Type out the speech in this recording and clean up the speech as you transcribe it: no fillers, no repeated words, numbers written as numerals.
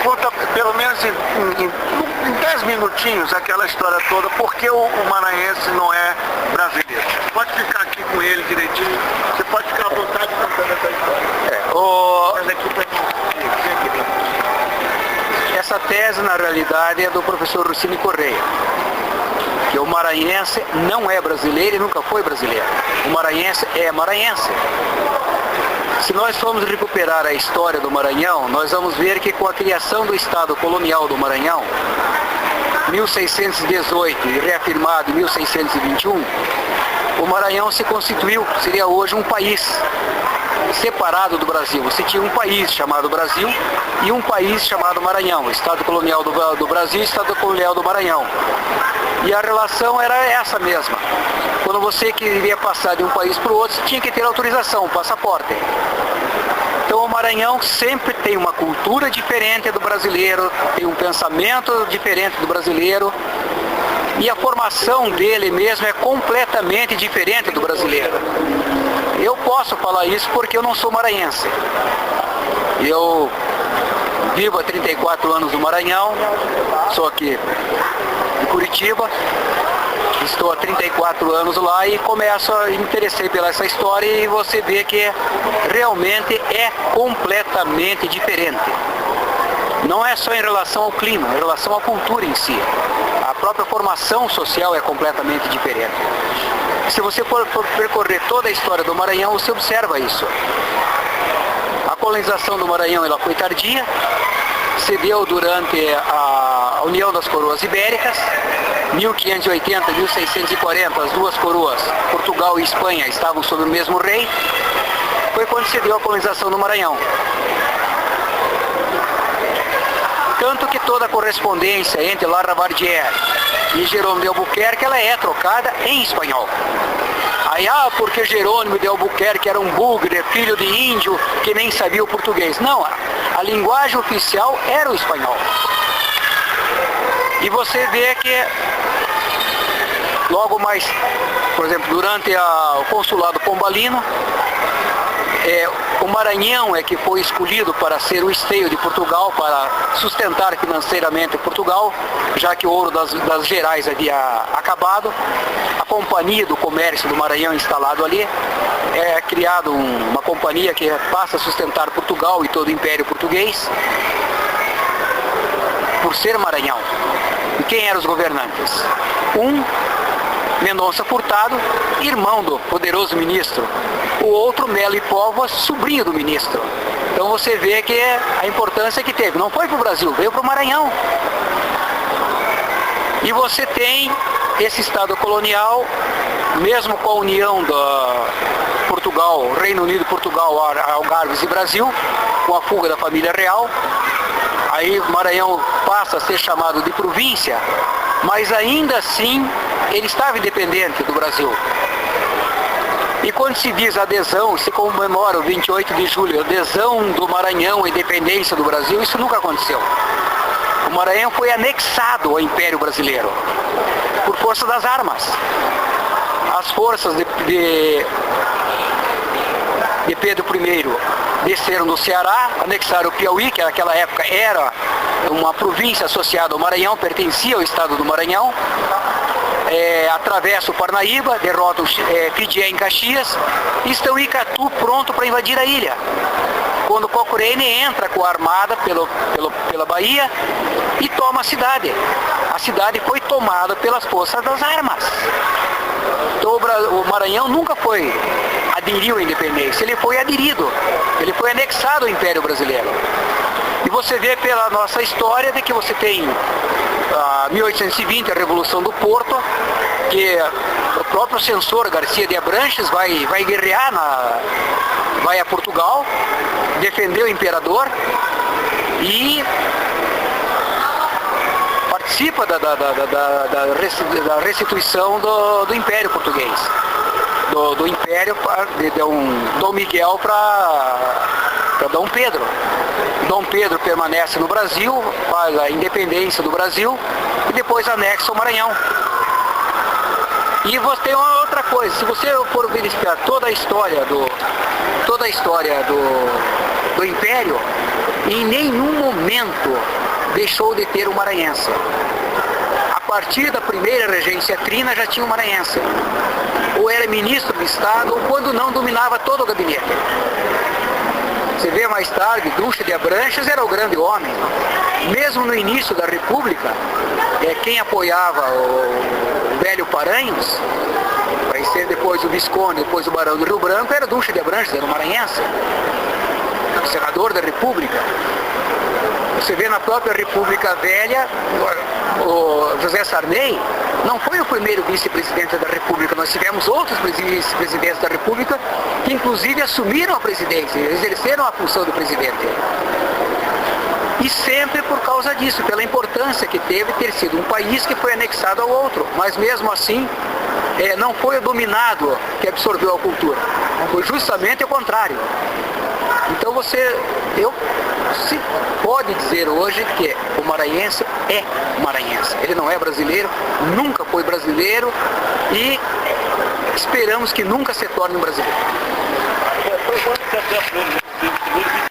Conta pelo menos em 10 minutinhos aquela história toda, porque o maranhense não é brasileiro. Pode ficar aqui com ele direitinho, você pode ficar à vontade contando essa história. Mas aqui pra Essa tese, na realidade, é do professor Rucini Correia, que o maranhense não é brasileiro e nunca foi brasileiro. O maranhense é maranhense. Se nós formos recuperar a história do Maranhão, nós vamos ver que com a criação do Estado colonial do Maranhão, 1618 e reafirmado em 1621, o Maranhão se constituiu, seria hoje um país separado do Brasil. Você tinha um país chamado Brasil e um país chamado Maranhão, o Estado colonial do Brasil e o Estado colonial do Maranhão. E a relação era essa mesma. Quando você queria passar de um país para o outro, você tinha que ter autorização, um passaporte. Então o Maranhão sempre tem uma cultura diferente do brasileiro, tem um pensamento diferente do brasileiro, e a formação dele mesmo é completamente diferente do brasileiro. Eu posso falar isso porque eu não sou maranhense. Eu vivo há 34 anos no Maranhão, sou aqui de Curitiba, estou há 34 anos lá e começo a me interessar pela essa história e você vê que realmente é completamente diferente. Não é só em relação ao clima, é em relação à cultura em si. A própria formação social é completamente diferente. Se você for percorrer toda a história do Maranhão, você observa isso. A colonização do Maranhão ela foi tardia, se deu durante a União das Coroas Ibéricas, 1580 e 1640, as duas coroas, Portugal e Espanha, estavam sob o mesmo rei, foi quando se deu a colonização do Maranhão. Tanto que toda a correspondência entre Labardière e Jerônimo de Albuquerque, ela é trocada em espanhol. Aí, porque Jerônimo de Albuquerque era um bugre, filho de índio, que nem sabia o português. Não, a linguagem oficial era o espanhol. E você vê que, logo mais, por exemplo, durante o consulado pombalino, o Maranhão é que foi escolhido para ser o esteio de Portugal, para sustentar financeiramente Portugal, já que o ouro das Gerais havia acabado. A Companhia do Comércio do Maranhão instalado ali, é criado uma companhia que passa a sustentar Portugal e todo o Império Português, por ser Maranhão. E quem eram os governantes? Mendonça Furtado, irmão do poderoso ministro. O outro, Melo e Póvoa, sobrinho do ministro. Então você vê que a importância que teve. Não foi para o Brasil, veio para o Maranhão. E você tem esse Estado colonial, mesmo com a união da Portugal, Reino Unido, Portugal, Algarves e Brasil, com a fuga da família real. Aí o Maranhão passa a ser chamado de província, mas ainda assim ele estava independente do Brasil. E quando se diz adesão, se comemora o 28 de julho, adesão do Maranhão à independência do Brasil, isso nunca aconteceu. O Maranhão foi anexado ao Império Brasileiro, por força das armas. As forças de Pedro I desceram do Ceará, anexaram o Piauí, que naquela época era uma província associada ao Maranhão, pertencia ao estado do Maranhão, atravessa o Parnaíba, derrota o Fidié em Caxias, e estão em Icatu pronto para invadir a ilha. Quando Cochrane entra com a armada pela Bahia e toma a cidade. A cidade foi tomada pelas forças das armas. Então o Maranhão nunca aderiu à independência, ele foi aderido, ele foi anexado ao Império Brasileiro. E você vê pela nossa história de que você tem 1820, a Revolução do Porto, que o próprio censor Garcia de Abranches vai guerrear, vai a Portugal, defender o imperador e participa da restituição do Império Português, do Império de Dom Miguel para Dom Pedro. Dom Pedro permanece no Brasil, faz a independência do Brasil e depois anexa o Maranhão. E você tem uma outra coisa, se você for verificar toda a história do Império, em nenhum momento deixou de ter o maranhense. A partir da primeira regência trina já tinha o maranhense. Ou era ministro de Estado, ou quando não, dominava todo o gabinete. Você vê mais tarde, Ducha de Abranches era o grande homem. Mesmo no início da República, quem apoiava o velho Paranhos, vai ser depois o Visconde, depois o Barão do Rio Branco, era Ducha de Abranches, era o maranhense, o senador da República. Você vê na própria República Velha, o José Sarney não foi o primeiro vice-presidente da República. Nós tivemos outros vice-presidentes da República que inclusive assumiram a presidência, exerceram a função do presidente. E sempre por causa disso, pela importância que teve ter sido um país que foi anexado ao outro. Mas mesmo assim, não foi o dominado que absorveu a cultura. Foi justamente o contrário. Então se pode dizer hoje que o maranhense é maranhense. Ele não é brasileiro, nunca foi brasileiro e esperamos que nunca se torne um brasileiro. Foi quanto tempo